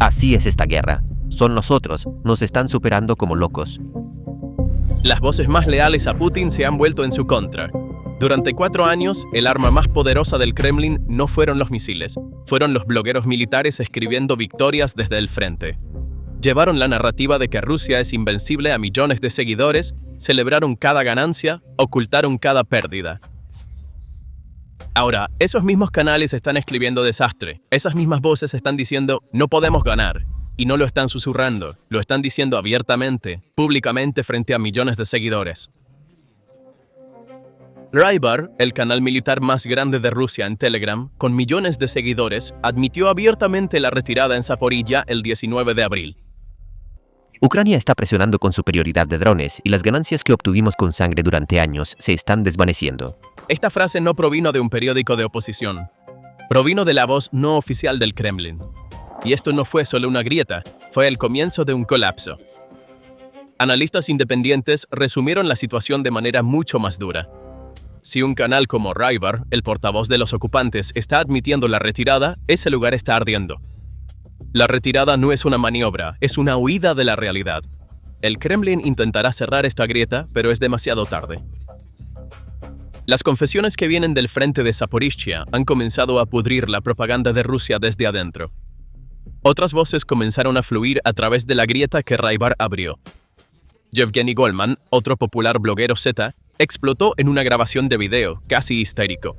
Así es esta guerra. Son nosotros, nos están superando como locos. Las voces más leales a Putin se han vuelto en su contra. Durante 4 años, el arma más poderosa del Kremlin no fueron los misiles, fueron los blogueros militares escribiendo victorias desde el frente. Llevaron la narrativa de que Rusia es invencible a millones de seguidores, celebraron cada ganancia, ocultaron cada pérdida. Ahora, esos mismos canales están escribiendo desastre, esas mismas voces están diciendo no podemos ganar, y no lo están susurrando, lo están diciendo abiertamente, públicamente frente a millones de seguidores. Rybar, el canal militar más grande de Rusia en Telegram, con millones de seguidores, admitió abiertamente la retirada en Zaporilla el 19 de abril. Ucrania está presionando con superioridad de drones y las ganancias que obtuvimos con sangre durante años se están desvaneciendo. Esta frase no provino de un periódico de oposición. Provino de la voz no oficial del Kremlin. Y esto no fue solo una grieta, fue el comienzo de un colapso. Analistas independientes resumieron la situación de manera mucho más dura. Si un canal como Rybar, el portavoz de los ocupantes, está admitiendo la retirada, ese lugar está ardiendo. La retirada no es una maniobra, es una huida de la realidad. El Kremlin intentará cerrar esta grieta, pero es demasiado tarde. Las confesiones que vienen del frente de Zaporizhia han comenzado a pudrir la propaganda de Rusia desde adentro. Otras voces comenzaron a fluir a través de la grieta que Rybar abrió. Yevgeny Golman, otro popular bloguero Z, explotó en una grabación de video, casi histérico.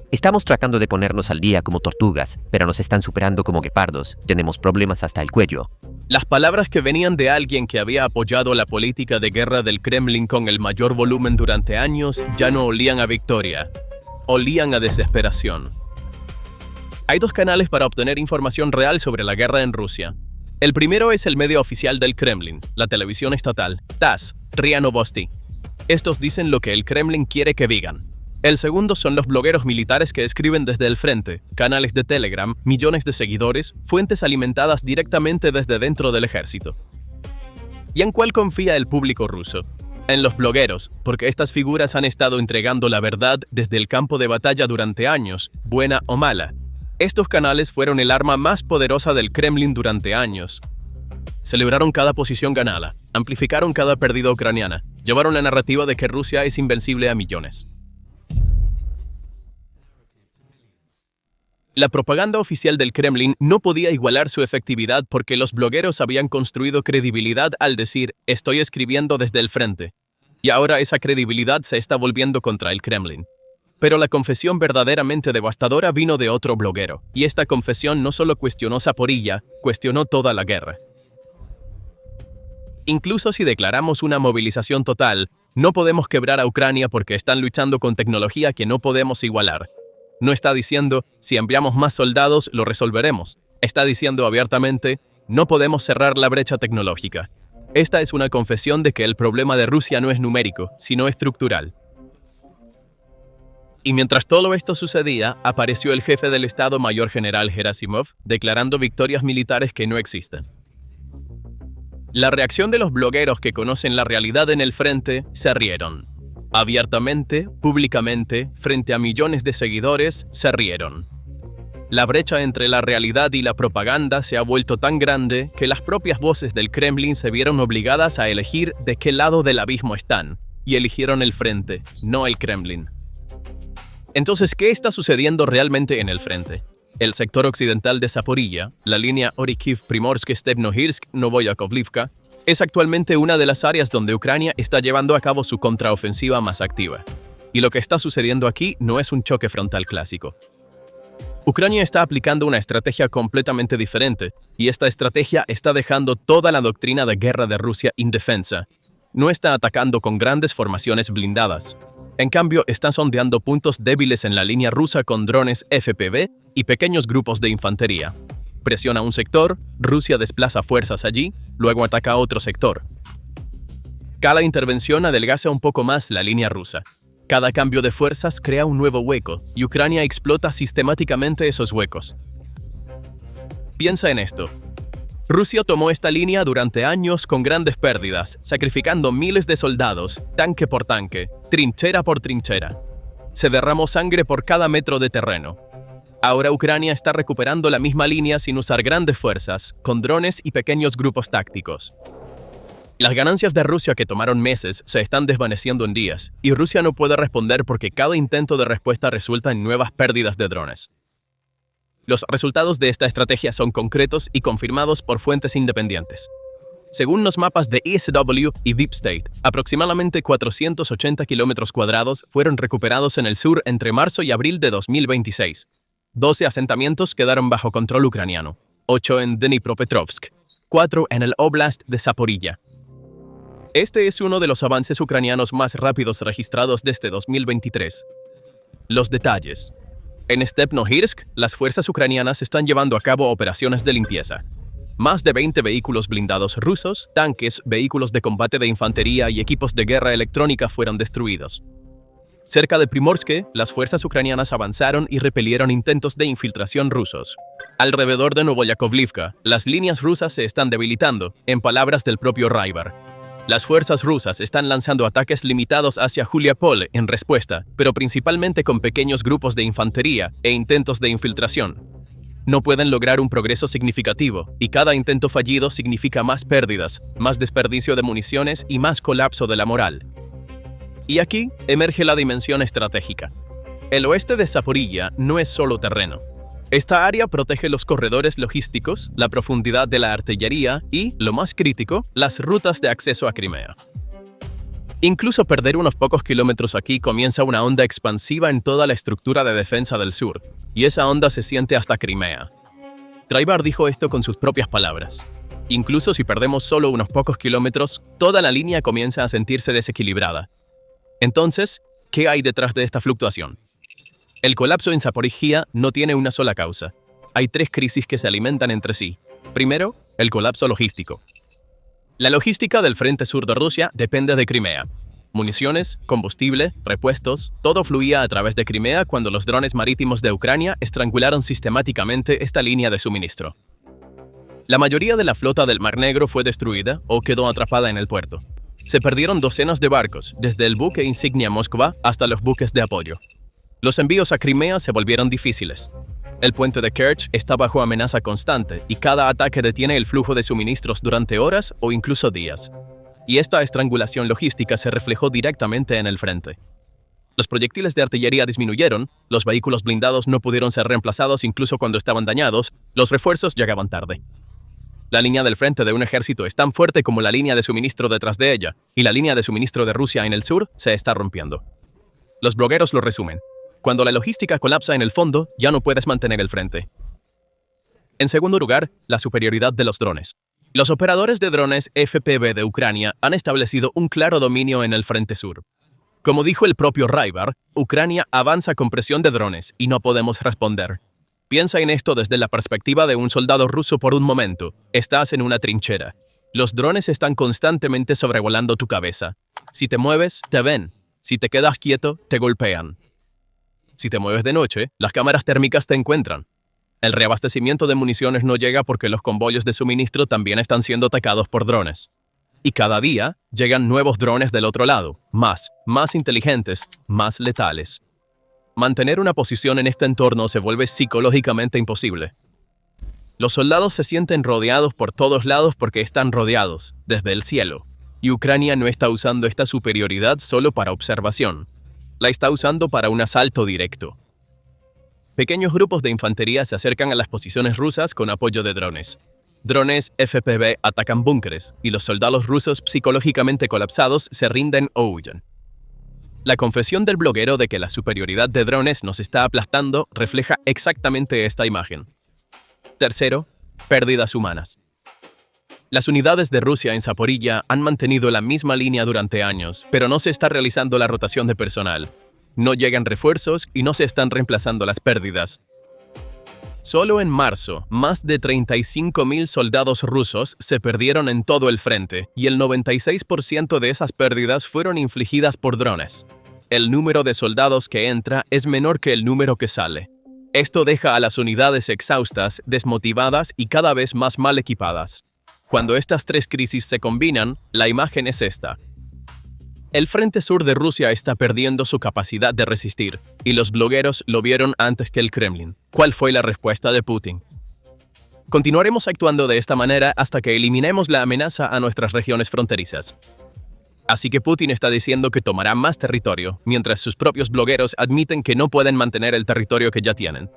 Estamos tratando de ponernos al día como tortugas, pero nos están superando como guepardos. Tenemos problemas hasta el cuello. Las palabras que venían de alguien que había apoyado la política de guerra del Kremlin con el mayor volumen durante años ya no olían a victoria, olían a desesperación. Hay 2 canales para obtener información real sobre la guerra en Rusia. El primero es el medio oficial del Kremlin, la televisión estatal, TASS, RIA Novosti. Estos dicen lo que el Kremlin quiere que digan. El segundo son los blogueros militares que escriben desde el frente, canales de Telegram, millones de seguidores, fuentes alimentadas directamente desde dentro del ejército. ¿Y en cuál confía el público ruso? En los blogueros, porque estas figuras han estado entregando la verdad desde el campo de batalla durante años, buena o mala. Estos canales fueron el arma más poderosa del Kremlin durante años. Celebraron cada posición ganada, amplificaron cada pérdida ucraniana, llevaron la narrativa de que Rusia es invencible a millones. La propaganda oficial del Kremlin no podía igualar su efectividad porque los blogueros habían construido credibilidad al decir «estoy escribiendo desde el frente». Y ahora esa credibilidad se está volviendo contra el Kremlin. Pero la confesión verdaderamente devastadora vino de otro bloguero, y esta confesión no solo cuestionó Zaporilla, cuestionó toda la guerra. Incluso si declaramos una movilización total, no podemos quebrar a Ucrania porque están luchando con tecnología que no podemos igualar. No está diciendo, si enviamos más soldados, lo resolveremos. Está diciendo abiertamente, no podemos cerrar la brecha tecnológica. Esta es una confesión de que el problema de Rusia no es numérico, sino estructural. Y mientras todo esto sucedía, apareció el jefe del Estado Mayor General Gerasimov, declarando victorias militares que no existen. La reacción de los blogueros que conocen la realidad en el frente se rieron. Abiertamente, públicamente, frente a millones de seguidores, se rieron. La brecha entre la realidad y la propaganda se ha vuelto tan grande que las propias voces del Kremlin se vieron obligadas a elegir de qué lado del abismo están, y eligieron el frente, no el Kremlin. Entonces, ¿qué está sucediendo realmente en el frente? El sector occidental de Zaporilla, la línea Orikhiv-Primorsk-Stepnohirsk-Novoyakovlivka, es actualmente una de las áreas donde Ucrania está llevando a cabo su contraofensiva más activa. Y lo que está sucediendo aquí no es un choque frontal clásico. Ucrania está aplicando una estrategia completamente diferente, y esta estrategia está dejando toda la doctrina de guerra de Rusia indefensa. No está atacando con grandes formaciones blindadas. En cambio, está sondeando puntos débiles en la línea rusa con drones FPV y pequeños grupos de infantería. Presiona un sector, Rusia desplaza fuerzas allí, luego ataca a otro sector. Cada intervención adelgaza un poco más la línea rusa. Cada cambio de fuerzas crea un nuevo hueco, y Ucrania explota sistemáticamente esos huecos. Piensa en esto. Rusia tomó esta línea durante años con grandes pérdidas, sacrificando miles de soldados, tanque por tanque, trinchera por trinchera. Se derramó sangre por cada metro de terreno. Ahora Ucrania está recuperando la misma línea sin usar grandes fuerzas, con drones y pequeños grupos tácticos. Las ganancias de Rusia que tomaron meses se están desvaneciendo en días, y Rusia no puede responder porque cada intento de respuesta resulta en nuevas pérdidas de drones. Los resultados de esta estrategia son concretos y confirmados por fuentes independientes. Según los mapas de ESW y Deep State, aproximadamente 480 kilómetros cuadrados fueron recuperados en el sur entre marzo y abril de 2026. 12 asentamientos quedaron bajo control ucraniano, 8 en Dnipropetrovsk, 4 en el Oblast de Zaporilla. Este es uno de los avances ucranianos más rápidos registrados desde 2023. Los detalles. En Stepnohirsk, las fuerzas ucranianas están llevando a cabo operaciones de limpieza. Más de 20 vehículos blindados rusos, tanques, vehículos de combate de infantería y equipos de guerra electrónica fueron destruidos. Cerca de Primorsk, las fuerzas ucranianas avanzaron y repelieron intentos de infiltración rusos. Alrededor de Novoyakovlivka, las líneas rusas se están debilitando, en palabras del propio Rybar. Las fuerzas rusas están lanzando ataques limitados hacia Juliapol en respuesta, pero principalmente con pequeños grupos de infantería e intentos de infiltración. No pueden lograr un progreso significativo, y cada intento fallido significa más pérdidas, más desperdicio de municiones y más colapso de la moral. Y aquí emerge la dimensión estratégica. El oeste de Zaporilla no es solo terreno. Esta área protege los corredores logísticos, la profundidad de la artillería y, lo más crítico, las rutas de acceso a Crimea. Incluso perder unos pocos kilómetros aquí comienza una onda expansiva en toda la estructura de defensa del sur, y esa onda se siente hasta Crimea. Rybar dijo esto con sus propias palabras. Incluso si perdemos solo unos pocos kilómetros, toda la línea comienza a sentirse desequilibrada. Entonces, ¿qué hay detrás de esta fluctuación? El colapso en Zaporizhia no tiene una sola causa. Hay 3 crisis que se alimentan entre sí. Primero, el colapso logístico. La logística del frente sur de Rusia depende de Crimea. Municiones, combustible, repuestos, todo fluía a través de Crimea cuando los drones marítimos de Ucrania estrangularon sistemáticamente esta línea de suministro. La mayoría de la flota del Mar Negro fue destruida o quedó atrapada en el puerto. Se perdieron docenas de barcos, desde el buque insignia Moskva hasta los buques de apoyo. Los envíos a Crimea se volvieron difíciles. El puente de Kerch está bajo amenaza constante y cada ataque detiene el flujo de suministros durante horas o incluso días. Y esta estrangulación logística se reflejó directamente en el frente. Los proyectiles de artillería disminuyeron, los vehículos blindados no pudieron ser reemplazados incluso cuando estaban dañados, los refuerzos llegaban tarde. La línea del frente de un ejército es tan fuerte como la línea de suministro detrás de ella, y la línea de suministro de Rusia en el sur se está rompiendo. Los blogueros lo resumen. Cuando la logística colapsa en el fondo, ya no puedes mantener el frente. En segundo lugar, la superioridad de los drones. Los operadores de drones FPV de Ucrania han establecido un claro dominio en el frente sur. Como dijo el propio Rybar, Ucrania avanza con presión de drones y no podemos responder. Piensa en esto desde la perspectiva de un soldado ruso por un momento. Estás en una trinchera. Los drones están constantemente sobrevolando tu cabeza. Si te mueves, te ven. Si te quedas quieto, te golpean. Si te mueves de noche, las cámaras térmicas te encuentran. El reabastecimiento de municiones no llega porque los convoyos de suministro también están siendo atacados por drones. Y cada día llegan nuevos drones del otro lado, más inteligentes, más letales. Mantener una posición en este entorno se vuelve psicológicamente imposible. Los soldados se sienten rodeados por todos lados porque están rodeados, desde el cielo. Y Ucrania no está usando esta superioridad solo para observación. La está usando para un asalto directo. Pequeños grupos de infantería se acercan a las posiciones rusas con apoyo de drones. Drones FPV atacan búnkeres, y los soldados rusos psicológicamente colapsados se rinden o huyen. La confesión del bloguero de que la superioridad de drones nos está aplastando refleja exactamente esta imagen. Tercero, pérdidas humanas. Las unidades de Rusia en Zaporilla han mantenido la misma línea durante años, pero no se está realizando la rotación de personal. No llegan refuerzos y no se están reemplazando las pérdidas. Solo en marzo, más de 35.000 soldados rusos se perdieron en todo el frente, y el 96% de esas pérdidas fueron infligidas por drones. El número de soldados que entra es menor que el número que sale. Esto deja a las unidades exhaustas, desmotivadas y cada vez más mal equipadas. Cuando estas 3 crisis se combinan, la imagen es esta. El frente sur de Rusia está perdiendo su capacidad de resistir, y los blogueros lo vieron antes que el Kremlin. ¿Cuál fue la respuesta de Putin? Continuaremos actuando de esta manera hasta que eliminemos la amenaza a nuestras regiones fronterizas. Así que Putin está diciendo que tomará más territorio, mientras sus propios blogueros admiten que no pueden mantener el territorio que ya tienen.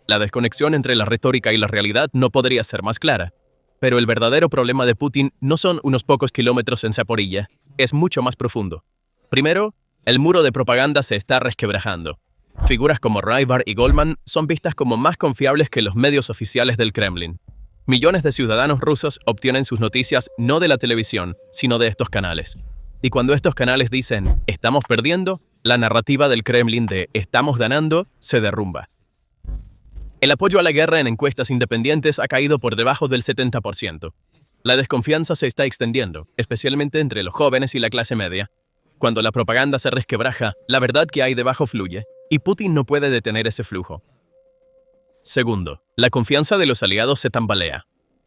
La desconexión entre la retórica y la realidad no podría ser más clara. Pero el verdadero problema de Putin no son unos pocos kilómetros en Zaporilla, es mucho más profundo. Primero, el muro de propaganda se está resquebrajando. Figuras como Rybar y Goldman son vistas como más confiables que los medios oficiales del Kremlin. Millones de ciudadanos rusos obtienen sus noticias no de la televisión, sino de estos canales. Y cuando estos canales dicen «estamos perdiendo», la narrativa del Kremlin de «estamos ganando» se derrumba. El apoyo a la guerra en encuestas independientes ha caído por debajo del 70%. La desconfianza se está extendiendo, especialmente entre los jóvenes y la clase media. Cuando la propaganda se resquebraja, la verdad que hay debajo fluye, y Putin no puede detener ese flujo. Segundo, la confianza de los aliados se tambalea.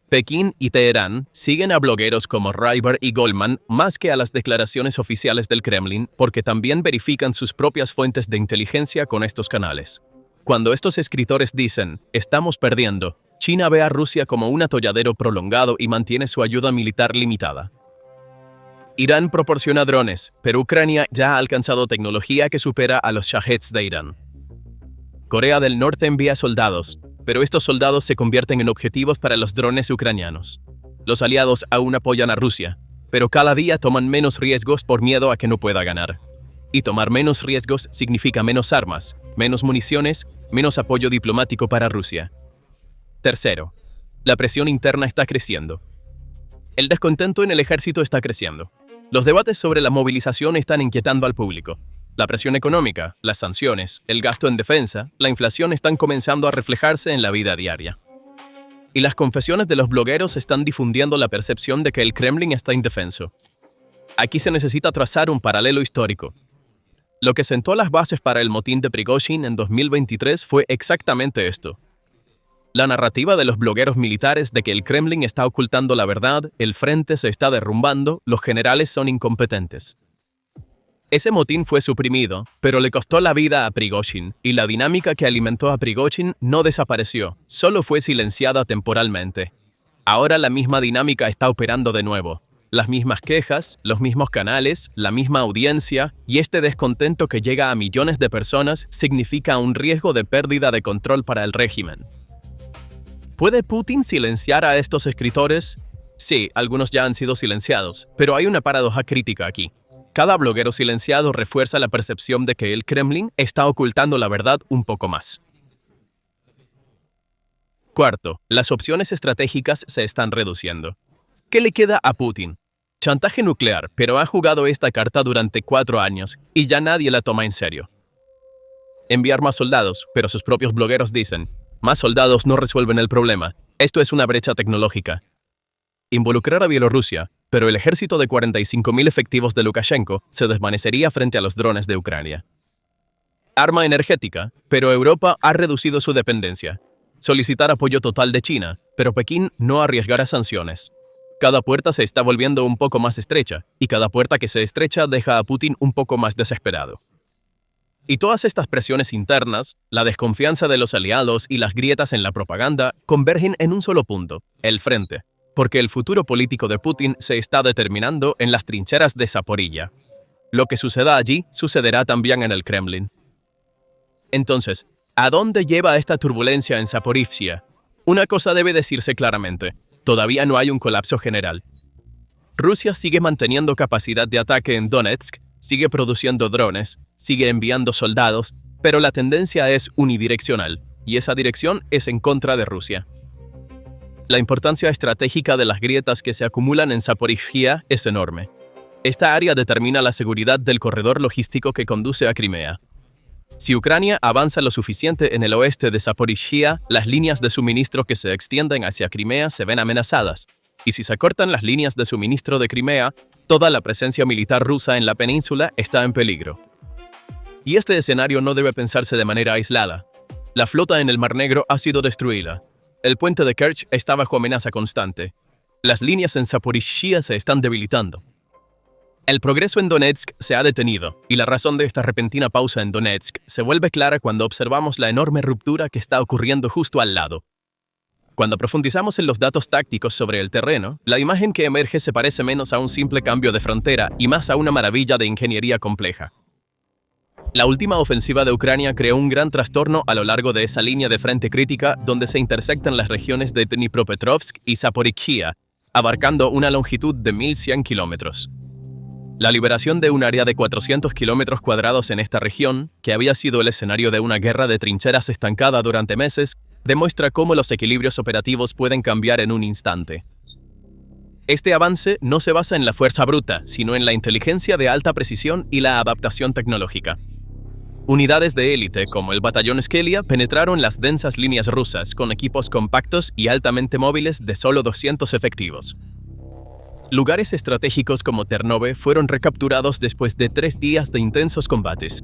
Pekín y Teherán siguen a blogueros como Rybar y Goldman más que a las declaraciones oficiales del Kremlin porque también verifican sus propias fuentes de inteligencia con estos canales. Cuando estos escritores dicen «estamos perdiendo», China ve a Rusia como un atolladero prolongado y mantiene su ayuda militar limitada. Irán proporciona drones, pero Ucrania ya ha alcanzado tecnología que supera a los Shaheds de Irán. Corea del Norte envía soldados, pero estos soldados se convierten en objetivos para los drones ucranianos. Los aliados aún apoyan a Rusia, pero cada día toman menos riesgos por miedo a que no pueda ganar. Y tomar menos riesgos significa menos armas, menos municiones, menos apoyo diplomático para Rusia. Tercero, la presión interna está creciendo. El descontento en el ejército está creciendo. Los debates sobre la movilización están inquietando al público. La presión económica, las sanciones, el gasto en defensa, la inflación están comenzando a reflejarse en la vida diaria. Y las confesiones de los blogueros están difundiendo la percepción de que el Kremlin está indefenso. Aquí se necesita trazar un paralelo histórico. Lo que sentó las bases para el motín de Prigozhin en 2023 fue exactamente esto. La narrativa de los blogueros militares de que el Kremlin está ocultando la verdad, el frente se está derrumbando, los generales son incompetentes. Ese motín fue suprimido, pero le costó la vida a Prigozhin, y la dinámica que alimentó a Prigozhin no desapareció, solo fue silenciada temporalmente. Ahora la misma dinámica está operando de nuevo. Las mismas quejas, los mismos canales, la misma audiencia, y este descontento que llega a millones de personas significa un riesgo de pérdida de control para el régimen. ¿Puede Putin silenciar a estos escritores? Sí, algunos ya han sido silenciados, pero hay una paradoja crítica aquí. Cada bloguero silenciado refuerza la percepción de que el Kremlin está ocultando la verdad un poco más. Cuarto, las opciones estratégicas se están reduciendo. ¿Qué le queda a Putin? Chantaje nuclear, pero ha jugado esta carta durante 4 años y ya nadie la toma en serio. Enviar más soldados, pero sus propios blogueros dicen, más soldados no resuelven el problema, esto es una brecha tecnológica. Involucrar a Bielorrusia, pero el ejército de 45.000 efectivos de Lukashenko se desvanecería frente a los drones de Ucrania. Arma energética, pero Europa ha reducido su dependencia. Solicitar apoyo total de China, pero Pekín no arriesgará sanciones. Cada puerta se está volviendo un poco más estrecha, y cada puerta que se estrecha deja a Putin un poco más desesperado. Y todas estas presiones internas, la desconfianza de los aliados y las grietas en la propaganda convergen en un solo punto, el frente. Porque el futuro político de Putin se está determinando en las trincheras de Zaporilla. Lo que suceda allí sucederá también en el Kremlin. Entonces, ¿a dónde lleva esta turbulencia en Zaporizhia? Una cosa debe decirse claramente, todavía no hay un colapso general. Rusia sigue manteniendo capacidad de ataque en Donetsk, sigue produciendo drones, sigue enviando soldados, pero la tendencia es unidireccional, y esa dirección es en contra de Rusia. La importancia estratégica de las grietas que se acumulan en Zaporizhia es enorme. Esta área determina la seguridad del corredor logístico que conduce a Crimea. Si Ucrania avanza lo suficiente en el oeste de Zaporizhia, las líneas de suministro que se extienden hacia Crimea se ven amenazadas. Y si se cortan las líneas de suministro de Crimea, toda la presencia militar rusa en la península está en peligro. Y este escenario no debe pensarse de manera aislada. La flota en el Mar Negro ha sido destruida. El puente de Kerch está bajo amenaza constante. Las líneas en Zaporizhia se están debilitando. El progreso en Donetsk se ha detenido, y la razón de esta repentina pausa en Donetsk se vuelve clara cuando observamos la enorme ruptura que está ocurriendo justo al lado. Cuando profundizamos en los datos tácticos sobre el terreno, la imagen que emerge se parece menos a un simple cambio de frontera y más a una maravilla de ingeniería compleja. La última ofensiva de Ucrania creó un gran trastorno a lo largo de esa línea de frente crítica donde se intersectan las regiones de Dnipropetrovsk y Zaporizhia, abarcando una longitud de 1.100 kilómetros. La liberación de un área de 400 kilómetros cuadrados en esta región, que había sido el escenario de una guerra de trincheras estancada durante meses, demuestra cómo los equilibrios operativos pueden cambiar en un instante. Este avance no se basa en la fuerza bruta, sino en la inteligencia de alta precisión y la adaptación tecnológica. Unidades de élite como el batallón Skelia penetraron las densas líneas rusas con equipos compactos y altamente móviles de solo 200 efectivos. Lugares estratégicos como Ternove fueron recapturados después de 3 días de intensos combates.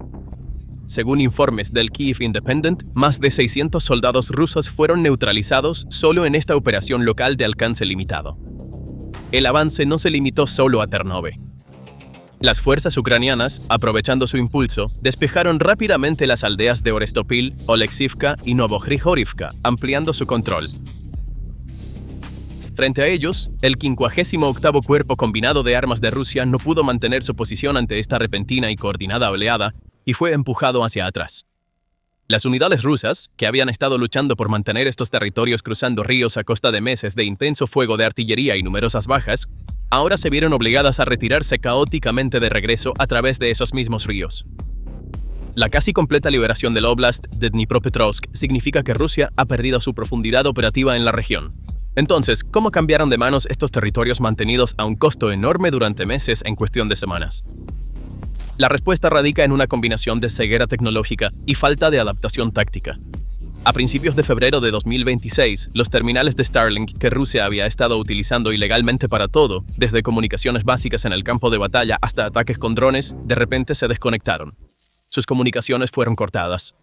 Según informes del Kyiv Independent, más de 600 soldados rusos fueron neutralizados solo en esta operación local de alcance limitado. El avance no se limitó solo a Ternove. Las fuerzas ucranianas, aprovechando su impulso, despejaron rápidamente las aldeas de Orestopil, Oleksivka y Novogrigorivka, ampliando su control. Frente a ellos, el 58º Cuerpo Combinado de Armas de Rusia no pudo mantener su posición ante esta repentina y coordinada oleada y fue empujado hacia atrás. Las unidades rusas, que habían estado luchando por mantener estos territorios cruzando ríos a costa de meses de intenso fuego de artillería y numerosas bajas, ahora se vieron obligadas a retirarse caóticamente de regreso a través de esos mismos ríos. La casi completa liberación del Oblast de Dnipropetrovsk significa que Rusia ha perdido su profundidad operativa en la región. Entonces, ¿cómo cambiaron de manos estos territorios mantenidos a un costo enorme durante meses en cuestión de semanas? La respuesta radica en una combinación de ceguera tecnológica y falta de adaptación táctica. A principios de febrero de 2026, los terminales de Starlink que Rusia había estado utilizando ilegalmente para todo, desde comunicaciones básicas en el campo de batalla hasta ataques con drones, de repente se desconectaron. Sus comunicaciones fueron cortadas.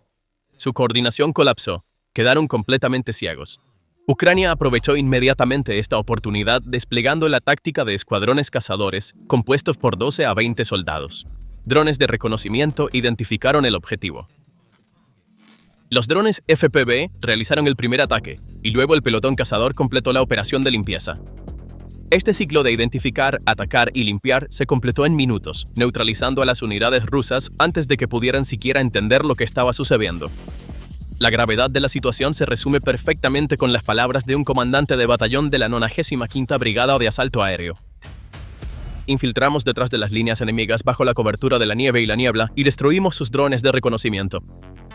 Su coordinación colapsó. Quedaron completamente ciegos. Ucrania aprovechó inmediatamente esta oportunidad desplegando la táctica de escuadrones cazadores compuestos por 12 a 20 soldados. Drones de reconocimiento identificaron el objetivo. Los drones FPV realizaron el primer ataque y luego el pelotón cazador completó la operación de limpieza. Este ciclo de identificar, atacar y limpiar se completó en minutos, neutralizando a las unidades rusas antes de que pudieran siquiera entender lo que estaba sucediendo. La gravedad de la situación se resume perfectamente con las palabras de un comandante de batallón de la 95ª Brigada de Asalto Aéreo. Infiltramos detrás de las líneas enemigas bajo la cobertura de la nieve y la niebla y destruimos sus drones de reconocimiento.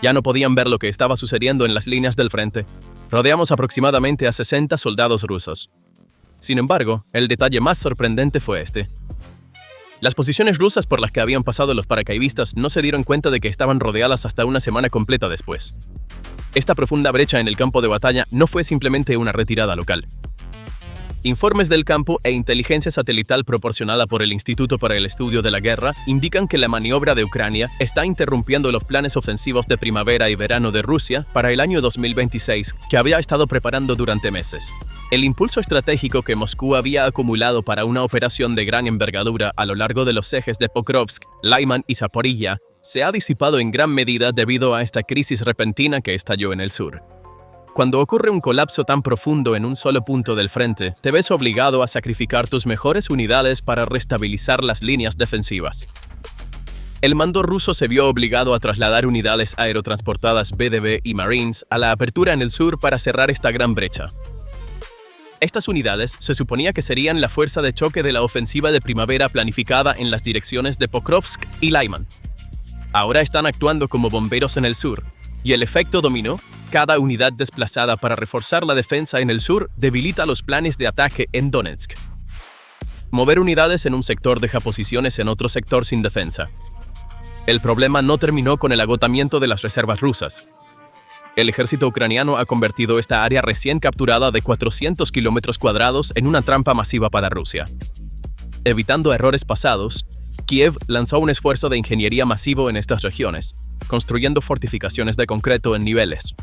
Ya no podían ver lo que estaba sucediendo en las líneas del frente. Rodeamos aproximadamente a 60 soldados rusos. Sin embargo, el detalle más sorprendente fue este. Las posiciones rusas por las que habían pasado los paracaidistas no se dieron cuenta de que estaban rodeadas hasta una semana completa después. Esta profunda brecha en el campo de batalla no fue simplemente una retirada local. Informes del campo e inteligencia satelital proporcionada por el Instituto para el Estudio de la Guerra indican que la maniobra de Ucrania está interrumpiendo los planes ofensivos de primavera y verano de Rusia para el año 2026, que había estado preparando durante meses. El impulso estratégico que Moscú había acumulado para una operación de gran envergadura a lo largo de los ejes de Pokrovsk, Lyman y Zaporizhia se ha disipado en gran medida debido a esta crisis repentina que estalló en el sur. Cuando ocurre un colapso tan profundo en un solo punto del frente, te ves obligado a sacrificar tus mejores unidades para restabilizar las líneas defensivas. El mando ruso se vio obligado a trasladar unidades aerotransportadas BDB y Marines a la apertura en el sur para cerrar esta gran brecha. Estas unidades se suponía que serían la fuerza de choque de la ofensiva de primavera planificada en las direcciones de Pokrovsk y Lyman. Ahora están actuando como bomberos en el sur, y el efecto dominó. Cada unidad desplazada para reforzar la defensa en el sur debilita los planes de ataque en Donetsk. Mover unidades en un sector deja posiciones en otro sector sin defensa. El problema no terminó con el agotamiento de las reservas rusas. El ejército ucraniano ha convertido esta área recién capturada de 400 kilómetros cuadrados en una trampa masiva para Rusia. Evitando errores pasados, Kiev lanzó un esfuerzo de ingeniería masivo en estas regiones, construyendo fortificaciones de concreto en niveles.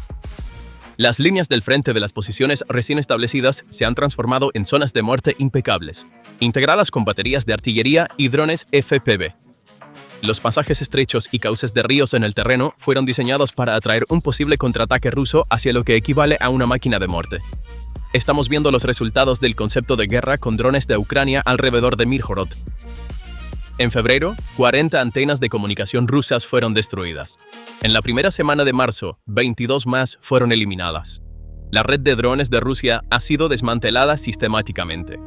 Las líneas del frente de las posiciones recién establecidas se han transformado en zonas de muerte impecables, integradas con baterías de artillería y drones FPV. Los pasajes estrechos y cauces de ríos en el terreno fueron diseñados para atraer un posible contraataque ruso hacia lo que equivale a una máquina de muerte. Estamos viendo los resultados del concepto de guerra con drones de Ucrania alrededor de Mirhorod. En febrero, 40 antenas de comunicación rusas fueron destruidas. En la primera semana de marzo, 22 más fueron eliminadas. La red de drones de Rusia ha sido desmantelada sistemáticamente.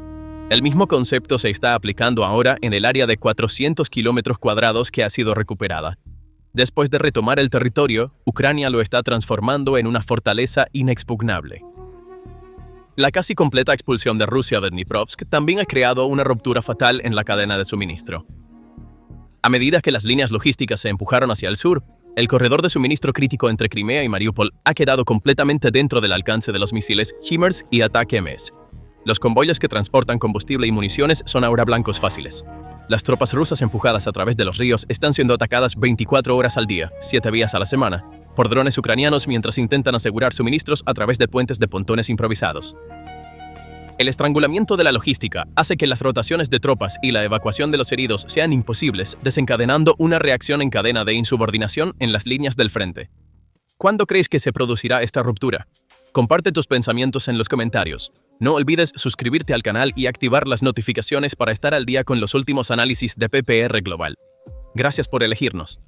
El mismo concepto se está aplicando ahora en el área de 400 kilómetros cuadrados que ha sido recuperada. Después de retomar el territorio, Ucrania lo está transformando en una fortaleza inexpugnable. La casi completa expulsión de Rusia de Dniprovsk también ha creado una ruptura fatal en la cadena de suministro. A medida que las líneas logísticas se empujaron hacia el sur, el corredor de suministro crítico entre Crimea y Mariupol ha quedado completamente dentro del alcance de los misiles HIMARS y ATAK-MS. Los convoyes que transportan combustible y municiones son ahora blancos fáciles. Las tropas rusas empujadas a través de los ríos están siendo atacadas 24 horas al día, 7 días a la semana, por drones ucranianos mientras intentan asegurar suministros a través de puentes de pontones improvisados. El estrangulamiento de la logística hace que las rotaciones de tropas y la evacuación de los heridos sean imposibles, desencadenando una reacción en cadena de insubordinación en las líneas del frente. ¿Cuándo crees que se producirá esta ruptura? Comparte tus pensamientos en los comentarios. No olvides suscribirte al canal y activar las notificaciones para estar al día con los últimos análisis de PPR Global. Gracias por elegirnos.